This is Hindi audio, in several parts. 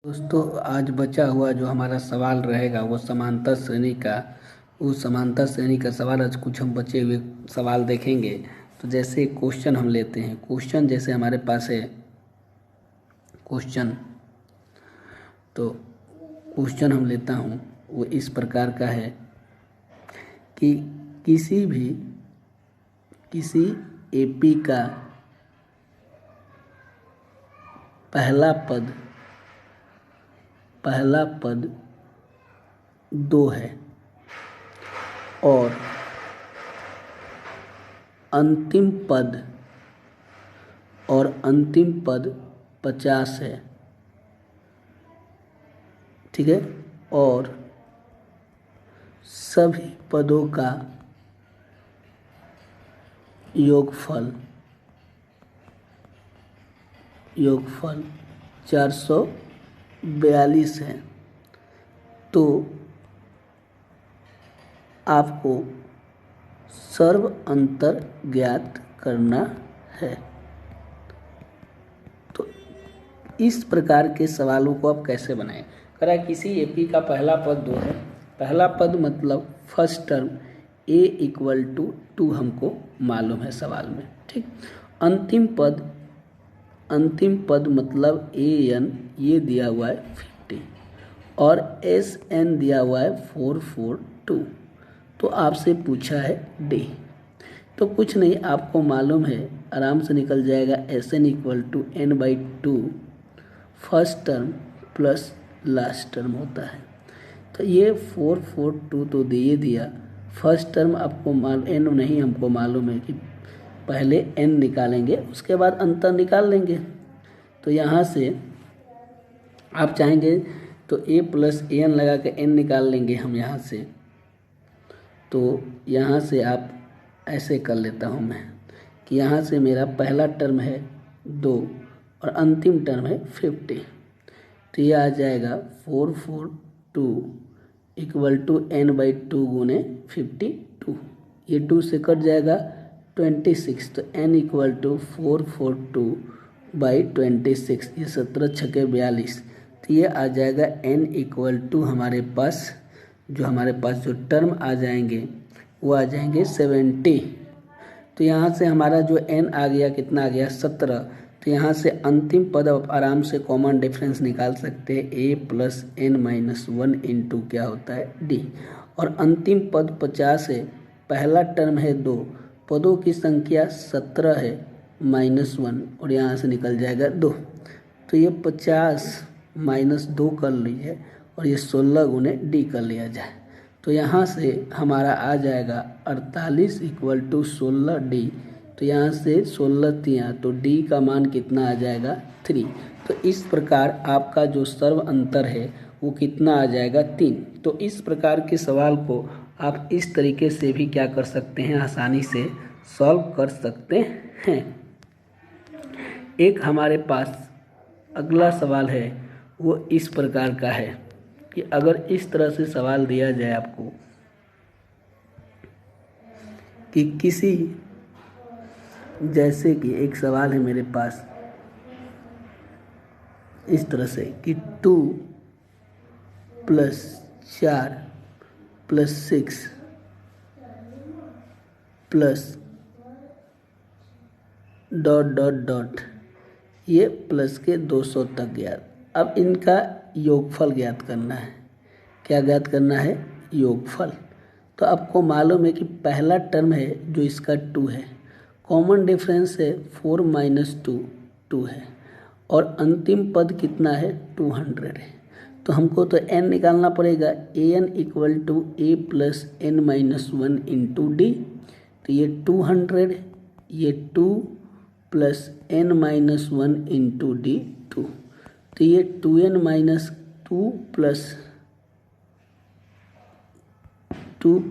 दोस्तों, आज बचा हुआ जो हमारा सवाल रहेगा वो समांतर श्रेणी का सवाल। आज कुछ हम बचे हुए सवाल देखेंगे। तो जैसे क्वेश्चन हम लेते हैं, क्वेश्चन जैसे हमारे पास है क्वेश्चन, तो क्वेश्चन हम लेता हूँ वो इस प्रकार का है कि किसी एपी का पहला पद 2 है और अंतिम पद 50 है। ठीक है। और सभी पदों का योगफल 442 है। तो आपको सर्व अंतर ज्ञात करना है। तो इस प्रकार के सवालों को आप कैसे बनाएं? करा किसी एपी का पहला पद 2 है। पहला पद मतलब first term a equal to 2 हमको मालूम है सवाल में। ठीक। अंतिम पद मतलब an ये दिया हुआ है 50 और sn दिया हुआ है 442। तो आपसे पूछा है d। तो कुछ नहीं, आपको मालूम है, आराम से निकल जाएगा। sn equal to n/2 first term plus last term होता है। तो ये 442 तो दे दिया। फर्स्ट टर्म आपको n नहीं, हमको मालूम है कि पहले n निकालेंगे उसके बाद अंतर निकाल लेंगे। तो यहाँ से आप चाहेंगे तो a प्लस an लगा के n निकाल लेंगे हम यहाँ से। तो यहाँ से आप ऐसे कर लेता हूँ मैं कि यहाँ से मेरा पहला टर्म है 2 और अंतिम टर्म है 50। तो ये आ जाएगा 442 इक्वल टू n/2 गुने 52। ये 2 से कट जाएगा 26। तो n इक्वल टू 442/26। ये 17 छके 42। तो ये आ जाएगा n इक्वल टू हमारे पास जो टर्म आ जाएंगे वो आ जाएंगे 70। तो यहाँ से हमारा जो n आ गया, कितना आ गया 17। तो यहाँ से अंतिम पद आप आराम से कॉमन डिफरेंस निकाल सकते हैं। a प्लस n-1 इंटू क्या होता है d। और अंतिम पद 50 है। पहला टर्म है 2, पदों की संख्या 17 है -1 और यहाँ से निकल जाएगा 2। तो ये 50 -2 कर लीजिए और ये 16 गुने d कर लिया जाए। तो यहाँ से हमारा आ जाएगा 48 इक्वल टू 16d। तो यहाँ से 16 तियाँ, तो d का मान कितना आ जाएगा 3। तो इस प्रकार आपका जो सर्व अंतर है वो कितना आ जाएगा 3। तो इस प्रकार के सवाल को आप इस तरीके से भी क्या कर सकते हैं, आसानी से सॉल्व कर सकते हैं। एक हमारे पास अगला सवाल है वो इस प्रकार का है कि अगर इस तरह से सवाल दिया जाए आपको कि जैसे कि एक सवाल है मेरे पास इस तरह से कि 2 + 4 + 6 प्लस ... ये प्लस के 200 तक ज्ञात। अब इनका योगफल ज्ञात करना है। क्या ज्ञात करना है? योगफल। तो आपको मालूम है कि पहला टर्म है जो इसका 2 है, कॉमन डिफरेंस है 4 - 2 2 है और अंतिम पद कितना है 200 है। तो हमको तो n निकालना पड़ेगा। an equal to a plus n-1 into d। तो ये 200, ये 2 प्लस n-1 इंटू d 2। तो ये 2n-2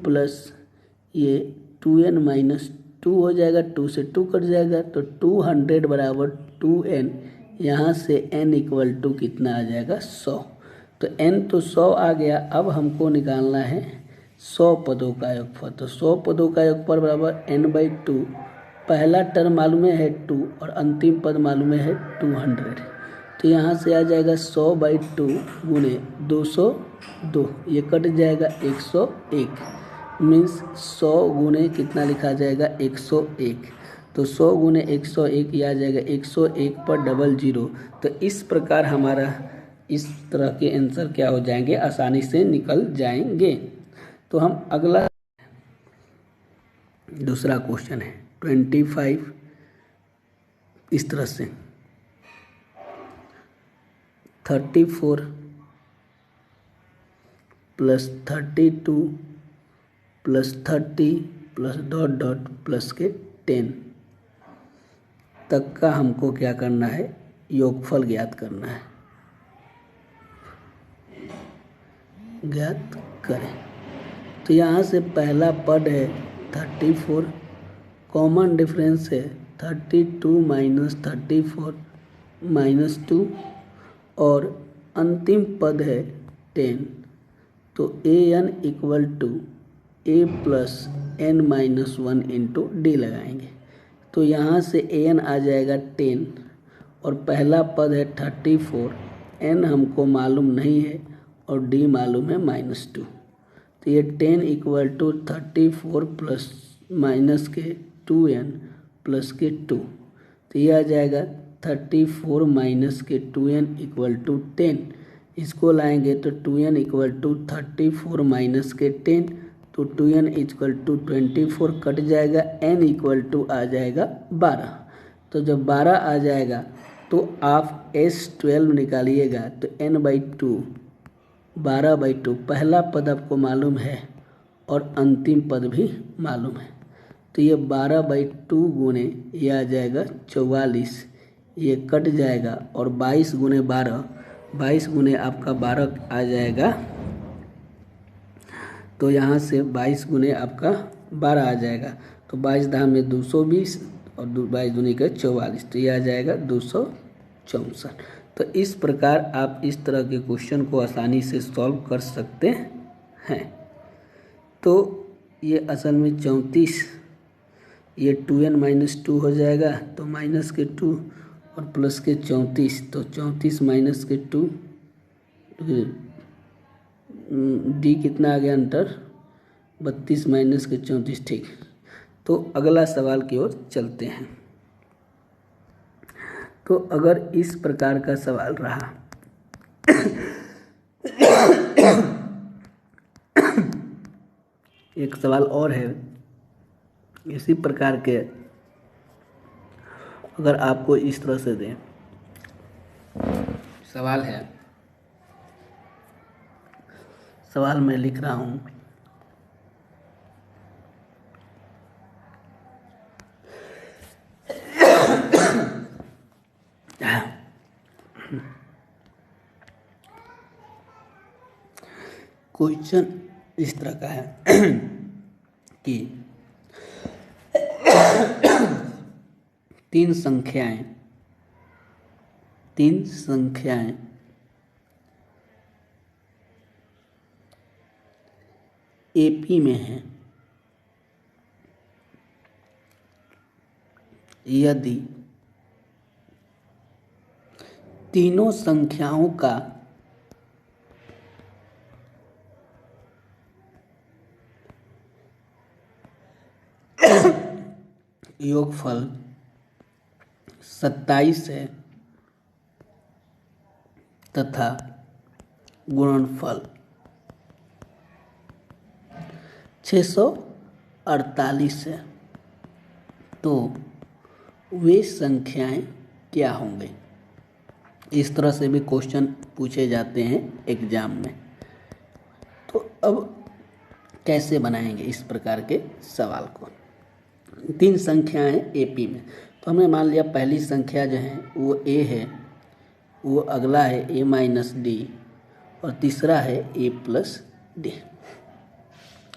प्लस ये 2n-2 हो जाएगा। 2 से 2 कट जाएगा तो 200 बराबर 2n। यहाँ से n इक्वल टू कितना आ जाएगा 100। तो n तो 100 आ गया। अब हमको निकालना है 100 पदों का योगफल। तो 100 पदों का योगफल बराबर n/2। पहला टर्म मालूम है 2 और अंतिम पद मालूम है 200। तो यहाँ से आ जाएगा 100/2 गुने 202, ये कट जाएगा 101, मीन्स 100 गुने कितना लिखा जाएगा 101। तो 100 गुने 101 ये आ जाएगा 101 पर 00। तो इस प्रकार हमारा इस तरह के आंसर क्या हो जाएंगे, आसानी से निकल जाएंगे। तो हम अगला दूसरा क्वेश्चन है 25 इस तरह से 34 plus 32 plus 30 plus dot dot plus के 10 तक का हमको क्या करना है, योगफल ज्ञात करना है। ज्ञात करें। तो यहाँ से पहला पद है 34, कॉमन डिफरेंस है 32 माइनस 34 माइनस 2, और अंतिम पद है 10। तो an equal to a plus n minus 1 into d लगाएंगे। तो यहाँ से an आ जाएगा 10 और पहला पद है 34, n हमको मालूम नहीं है और d मालूम है -2। तो ये 10 इक्वल टू 34 प्लस माइनस के 2n प्लस के 2। तो ये आ जाएगा 34 माइनस के 2n इक्वल टू 10। इसको लाएंगे तो 2n इक्वल टू 34 माइनस के 10, तो 2n इक्वल टू 24 कट जाएगा, n इक्वल टू आ जाएगा 12। तो जब 12 आ जाएगा तो आप S12 निकालिएगा, तो n/2 12/2 पहला पद आपको मालूम है और अंतिम पद भी मालूम है। तो ये 12/2 गुने ये आ जाएगा 44, ये कट जाएगा, और 22 गुने 12, 22 गुने आपका 12 आ जाएगा। तो यहाँ से 22 गुने आपका 12 आ जाएगा। तो 22 दाम में 220 और 22 दूनी का 44, तो ये आ जाएगा 264। तो इस प्रकार आप इस तरह के क्वेश्चन को आसानी से सॉल्व कर सकते हैं। तो ये असल में 34, ये 2n माइनस 2 हो जाएगा, तो माइनस के 2 और प्लस के 34, तो 34 माइनस के 2, डी कितना आ गया अंतर 32 माइनस के 34, ठीक। तो अगला सवाल की ओर चलते हैं। तो अगर इस प्रकार का सवाल रहा एक सवाल और है इसी प्रकार के, अगर आपको इस तरह से दें, सवाल है, सवाल मैं लिख रहा हूँ, क्वेश्चन इस तरह का है कि तीन संख्याएं एपी में हैं। यदि तीनों संख्याओं का योगफल 27 है तथा गुणनफल 648 है, तो वे संख्याएं क्या होंगे। इस तरह से भी क्वेश्चन पूछे जाते हैं एग्जाम में। तो अब कैसे बनाएंगे इस प्रकार के सवाल को। तीन संख्याएं एपी में, तो हमने मान लिया पहली संख्या जो है वो ए है, वो अगला है ए माइनस डी, और तीसरा है ए प्लस डी।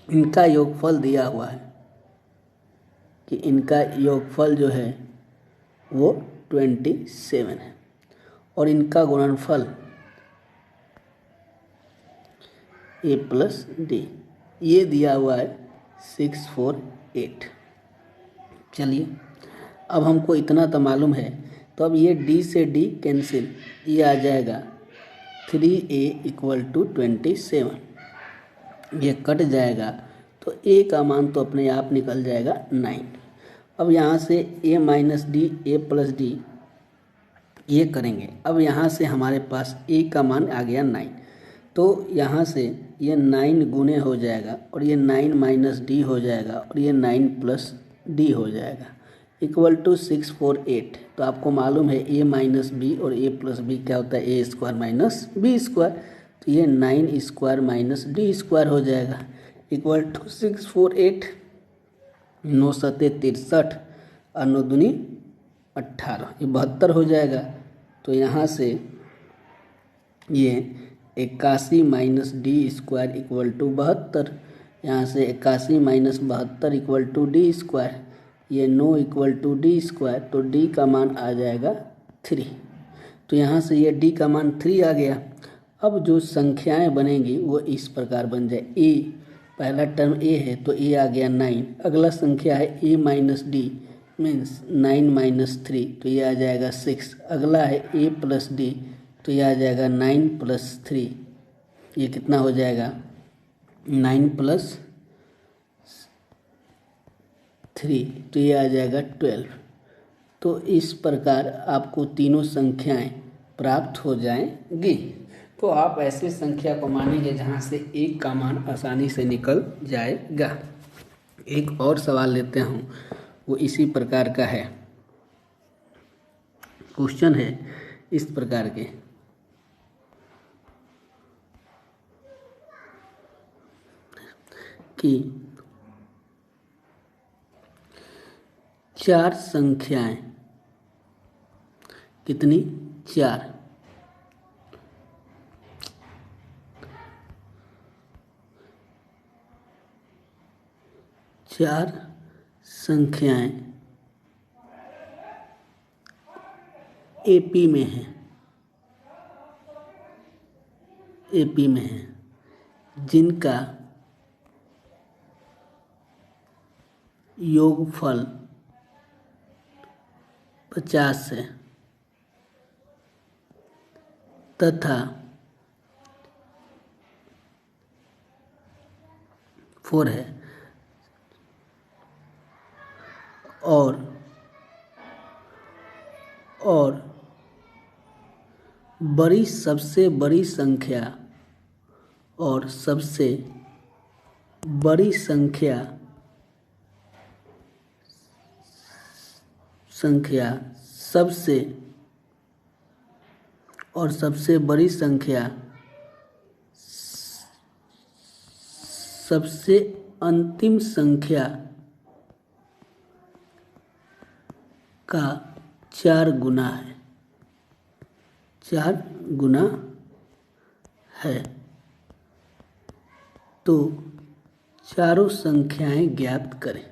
इनका योगफल दिया हुआ है कि इनका योगफल जो है वो 27 है, और इनका गुणनफल ए प्लस डी ये दिया हुआ है 648। चलिए अब हमको इतना तो मालूम है तो अब ये D से D कैंसिल, ये आ जाएगा 3A इक्वल टू 27, ये कट जाएगा तो A का मान तो अपने आप निकल जाएगा 9। अब यहाँ से A minus D A plus D ये करेंगे। अब यहाँ से हमारे पास A का मान आ गया 9, तो यहाँ से ये 9 गुने हो जाएगा और ये 9 माइनस डी हो जाएगा और ये 9 प्लस डी हो जाएगा इक्वल टू 648। तो आपको मालूम है A माइनस बी और A प्लस बी क्या होता है, A square minus B square. तो ये 9 स्क्वायर माइनस डी स्क्वायर हो जाएगा इक्वल टू 648। 9 सत्ते 63 और 9 दूनी 18, ये 72 हो जाएगा। तो यहाँ से ये 81 minus d square equal to 72, यहाँ से 81 minus 72 equal to d square, ये 9 इक्वल टू डी स्क्वायर, तो डी का मान आ जाएगा 3। तो यहाँ से ये डी का मान 3 आ गया। अब जो संख्याएं बनेंगी वो इस प्रकार बन जाए। ए पहला टर्म ए है तो ए आ गया 9, अगला संख्या है ए माइनस डी मीन्स 9 माइनस 3, तो ये आ जाएगा 6। अगला है ए प्लस डी, तो ये आ जाएगा 9 प्लस 3, ये कितना हो जाएगा 9 प्लस 3, तो ये आ जाएगा 12। तो इस प्रकार आपको तीनों संख्याएं प्राप्त हो जाएंगी। तो आप ऐसे संख्या को मानेंगे जहाँ से एक का मान आसानी से निकल जाएगा। एक और सवाल लेते हूँ, वो इसी प्रकार का है। क्वेश्चन है इस प्रकार के कि 4 संख्याएं, कितनी 4, चार संख्याएं एपी में हैं, एपी में हैं जिनका योगफल 50 है तथा 4 है और बड़ी सबसे बड़ी संख्या और सबसे बड़ी संख्या सबसे और सबसे बड़ी संख्या सबसे अंतिम संख्या का 4 गुना है, 4 गुना है। तो चारों संख्याएं ज्ञात करें।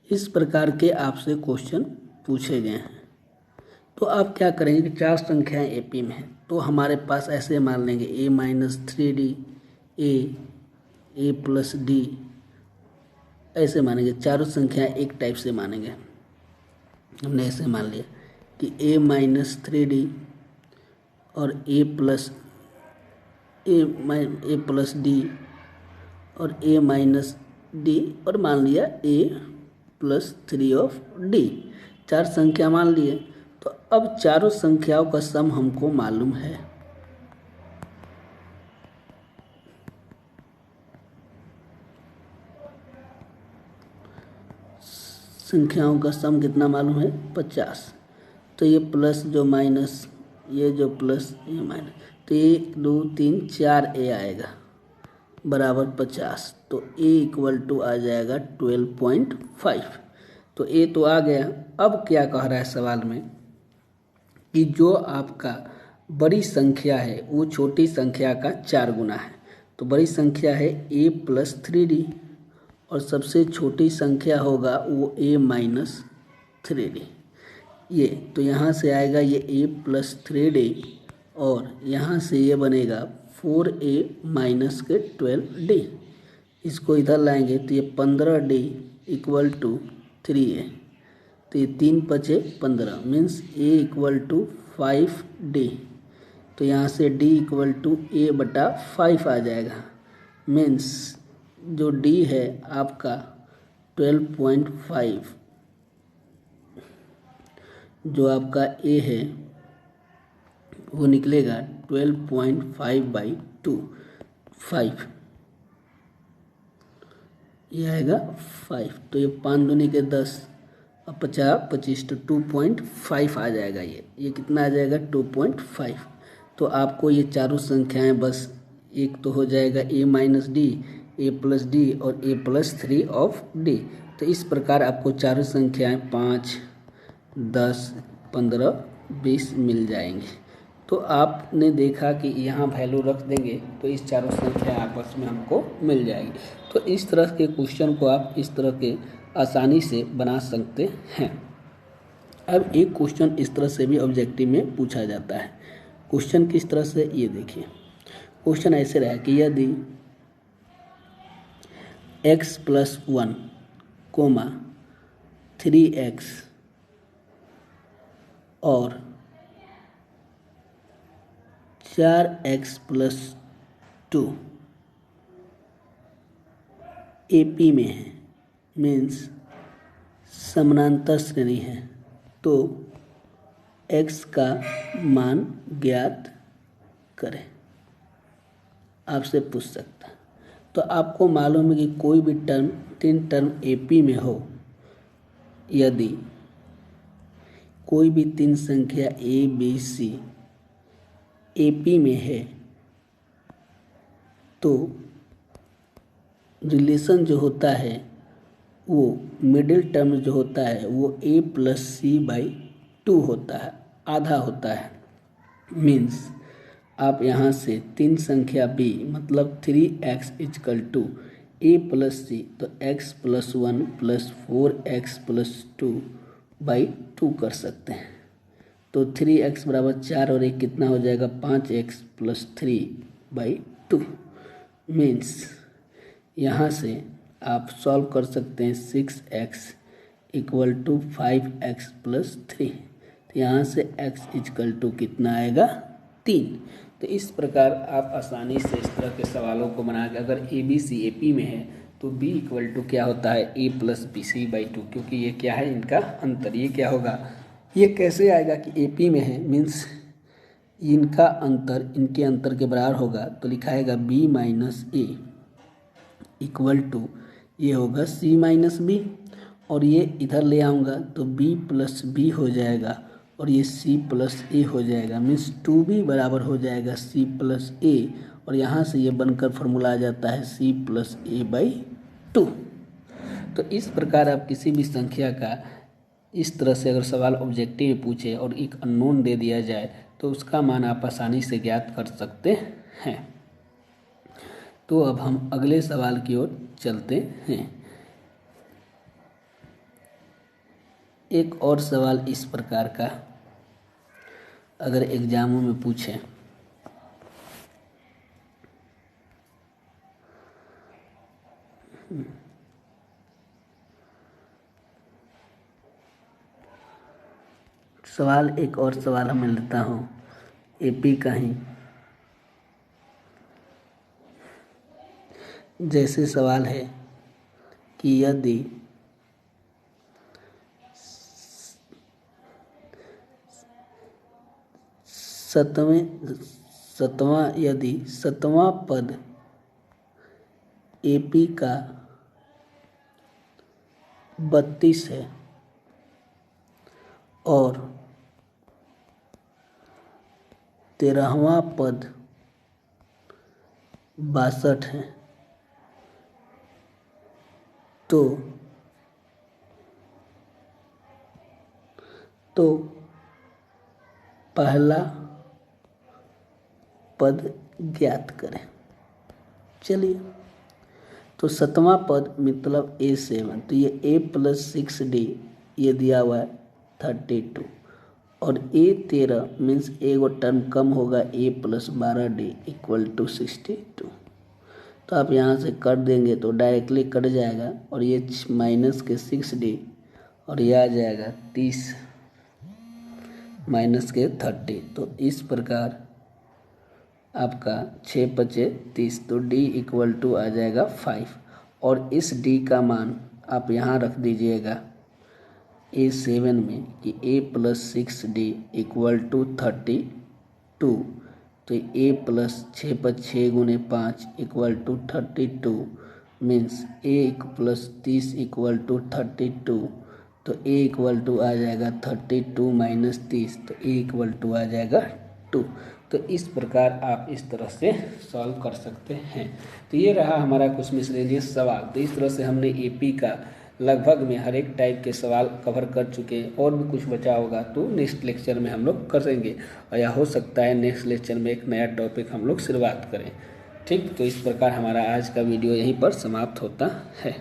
इस प्रकार के आपसे क्वेश्चन पूछे गए हैं। तो आप क्या करेंगे कि 4 संख्याएं एपी में हैं, तो हमारे पास ऐसे मान लेंगे ए माइनस 3D, ए प्लस डी, ऐसे मानेंगे। चारों संख्याएं एक टाइप से मानेंगे। हमने ऐसे मान लिया कि ए माइनस 3D और ए प्लस डी और ए माइनस डी और मान लिया ए प्लस 3 ऑफ डी। 4 संख्या मान लिए। तो अब चारों संख्याओं का सम हमको मालूम है। संख्याओं का सम कितना मालूम है 50। तो ये प्लस जो माइनस, ये जो प्लस ये माइनस, तो 1 2 3 4 ए आएगा बराबर 50। तो ए इक्वल टू आ जाएगा 12.5। तो ए तो आ गया। अब क्या कह रहा है सवाल में कि जो आपका बड़ी संख्या है वो छोटी संख्या का 4 गुना है। तो बड़ी संख्या है ए प्लस 3D और सबसे छोटी संख्या होगा वो ए माइनस 3D। ये तो यहाँ से आएगा ये ए प्लस 3D और यहाँ से ये बनेगा 4a माइनस के 12D। इसको इधर लाएंगे तो ये 15D इक्वल टू 3a। तो ये 3 पचे 15 means A equal to 5D। तो यहाँ से D इक्वल टू A/5 आ जाएगा। मीन्स जो D है आपका 12.5, जो आपका A है वो निकलेगा 12.5/2, 5 ये आएगा 5। तो ये 5 दूनी के 10 और 50 25 तो 2.5 आ जाएगा। ये कितना आ जाएगा 2.5। तो आपको ये चारों संख्याएं बस एक तो हो जाएगा A-D, A+D और A+3 ऑफ D। तो इस प्रकार आपको चारों संख्याएं 5, 10, 15, 20 मिल जाएंगी। तो आपने देखा कि यहाँ वैल्यू रख देंगे तो इस चारों संख्या आपस में हमको मिल जाएगी। तो इस तरह के क्वेश्चन को आप इस तरह के आसानी से बना सकते हैं। अब एक क्वेश्चन इस तरह से भी ऑब्जेक्टिव में पूछा जाता है। क्वेश्चन किस तरह से, ये देखिए। क्वेश्चन ऐसे रहा कि यदि x+1, 3x और 4x+2 AP में है, मीन्स समानांतर श्रेणी है, तो x का मान ज्ञात करें, आपसे पूछ सकता है। तो आपको मालूम है कि कोई भी टर्म 3 टर्म AP में हो, यदि कोई भी 3 संख्या A, B, C AP में है तो रिलेशन जो होता है वो मिडिल टर्म जो होता है वो A+C/2 होता है, आधा होता है। मीन्स आप यहाँ से 3 संख्या B मतलब 3x = A+C, तो x+1 + 4x+2/2 कर सकते हैं। तो 3x = 4 और 1 कितना हो जाएगा 5x + 3/2। मीन्स यहाँ से आप सॉल्व कर सकते हैं 6x = 5x + 3। तो यहाँ से x = कितना आएगा 3। तो इस प्रकार आप आसानी से इस तरह के सवालों को बना के, अगर ABC AP में है तो B = क्या होता है A+BC/2, क्योंकि ये क्या है इनका अंतर। ये क्या होगा, ये कैसे आएगा कि AP में है, मीन्स इनका अंतर इनके अंतर के बराबर होगा। तो लिखाएगा B - A = ये होगा C - B, और ये इधर ले आऊँगा तो B + B हो जाएगा और ये C + A हो जाएगा। मीन्स 2B बराबर हो जाएगा C + A, और यहाँ से ये बनकर फॉर्मूला आ जाता है C + A/2। तो इस प्रकार आप किसी भी संख्या का इस तरह से अगर सवाल ऑब्जेक्टिव में पूछे और एक अननोन दे दिया जाए तो उसका मान आप आसानी से ज्ञात कर सकते हैं। तो अब हम अगले सवाल की ओर चलते हैं। एक और सवाल इस प्रकार का अगर एग्जामों में पूछे, सवाल एक और सवाल मैं लेता हूँ AP का ही। जैसे सवाल है कि यदि सतवां पद AP का 32 है और 13वां पद 62 है, तो पहला पद ज्ञात करें। चलिए, तो 7वां पद मतलब A7, तो ये A+6D ये दिया हुआ है 32, और A13 मीन्स एगो टर्म कम होगा A+12D = 62। तो आप यहाँ से कर देंगे तो डायरेक्टली कट जाएगा, और ये -6D और यह आ जाएगा 30 माइनस के 30। तो इस प्रकार आपका 6 पचे 30, तो d इक्वल टू आ जाएगा 5। और इस d का मान आप यहाँ रख दीजिएगा A7 में कि a plus 6d equal to 32। तो a प्लस 6 पर 6 गुने 5 इक्वल to 32 means a plus 30 equal to 32। तो a इक्वल टू आ जाएगा 32 माइनस 30, तो a इक्वल टू आ जाएगा 2। तो इस प्रकार आप इस तरह से सॉल्व कर सकते हैं। तो ये रहा हमारा कुछ मिसलेनियस सवाल। तो इस तरह से हमने एपी का लगभग में हर एक टाइप के सवाल कवर कर चुके हैं। और भी कुछ बचा होगा तो नेक्स्ट लेक्चर में हम लोग करेंगे, और या हो सकता है नेक्स्ट लेक्चर में एक नया टॉपिक हम लोग शुरुआत करें। ठीक, तो इस प्रकार हमारा आज का वीडियो यहीं पर समाप्त होता है।